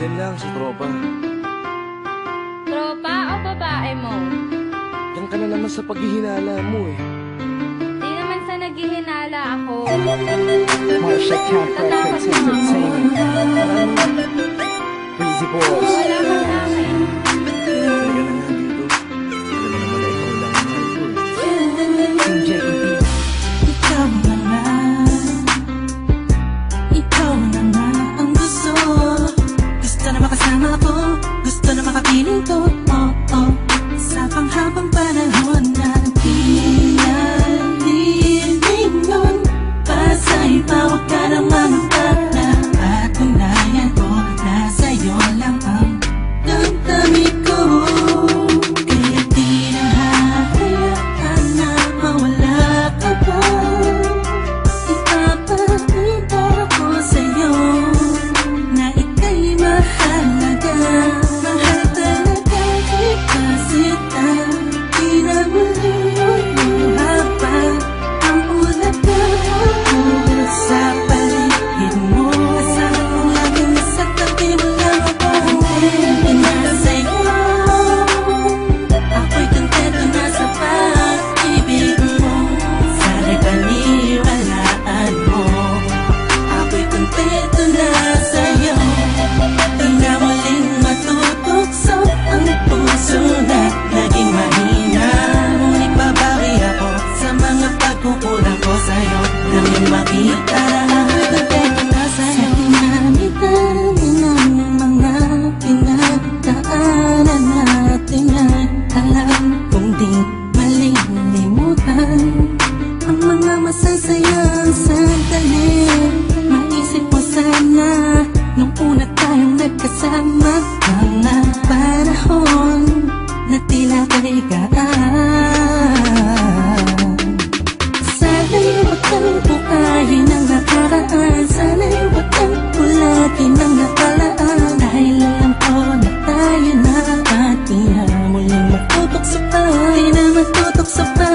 Diyan lang sa tropa. Tropa o babae mo? Diyan ka na naman sa paghihinala mo eh. Di naman sa naghihinala ako. Marsha Camp Records Entertainment. Breezy Boys. Wala ka sa akin. Talaga na nga dito. Alam mo naman na ikaw lang ang mahal ko eh. Team JEB. Ikaw na nga. Ikaw na nga ang gusto. Gusto na makasama ko. Gusto na makapiling ko. Oh, oh. Sa panghabang panahon na pinalilingon. Pasa'y bawag ka naman para patunayan ko na sa'yo lang ang damdamin ko. Kaya di na hahayaan na mawala ka pa. Ipapakita ko sa'yo na ika'y mahalaga. Mahal talaga kasi di na maluha pa ang ulaga sa paligid mo. Kasama ko lagi nasa tabi mo lang ako. Hindi na sa'yo. Ako'y kontento na sa pag-ibig mo. Sana'y paniwalaan mo. Ako'y kontento na sa'yo. Di na muling matutukso ang puso na naging mahina. Ngunit babawi ako sa mga pagkukulang ko sa'yo. Nang makita na ako'y kontento na sa'yo. Sa dinami-dami ng mga pinagdaanan natin ay alam kong di malilimutan ang mga masasayang sandali. Maisip mo sana nung una tayong nagkasama, mga panahon na tila kaligaan. Sana'y wag kang bukayin ang nakaraan. Sana'y wag kang ulatin ang nakalaan. Dahil alam ko na tayo na at di na muling magtutukso pa. Di na magtutukso pa.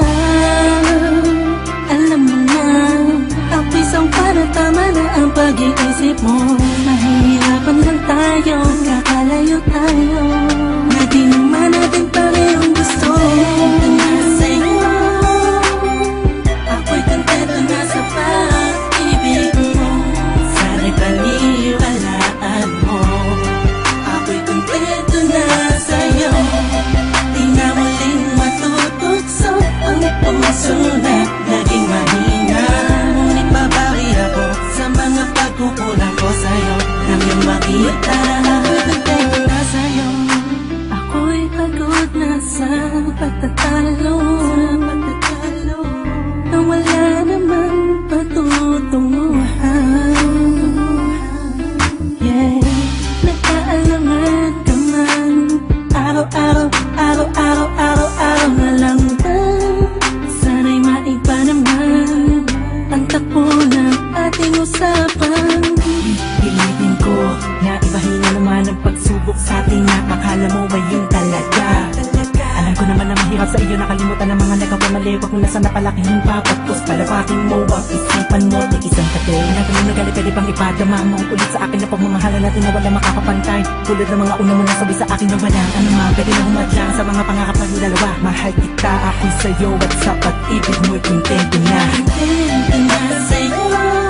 Alam mo na, ang pisang para tama na ang pag-iisip mo. Mahihirapan lang tayo, kakalayo tayo. Na di naman natin parehong gusto. Kontento na sa'yo. Ako'y kontento na sa pag-ibig mo. Sana'y paniwalaan mo. Ako'y kontento na sa'yo. Di na muling matutukso ang puso na naging mahina. Ngunit babawi ako sa mga pagkukulang ko sa'yo. Nang iyong makita ako'y kontento na sa'yo. Ako'y pagod na sa pagtatalo. Na wala namang patutunguhan. Yeah, nagkaalangan ka man. Araw-araw na lang ba? Sana'y maiba naman ang takbo ng ating usapan. Pilitin ko na ibahin na naman ang pagsubok sa ating nakakala mo ba yun talaga? Alam ko naman na mahirap sa iyo nakalimutan ang mga nagpapamali. Wag mo na sana palakihin pa. Pagpus palabatin mo ang isipan mo. Tikisan ka din. Nagano na galit pwede bang ipadama mo ulit sa akin na pagmamahalan natin na wala makakapantay. Tulad ng mga una mo nasabi sa akin na walang anuman. Pwede na humadlang sa mga pangarap ng dalawa. Mahal kita ako'y sa'yo at sa pag-ibig mo'y kontento na. Kontento na sa'yo.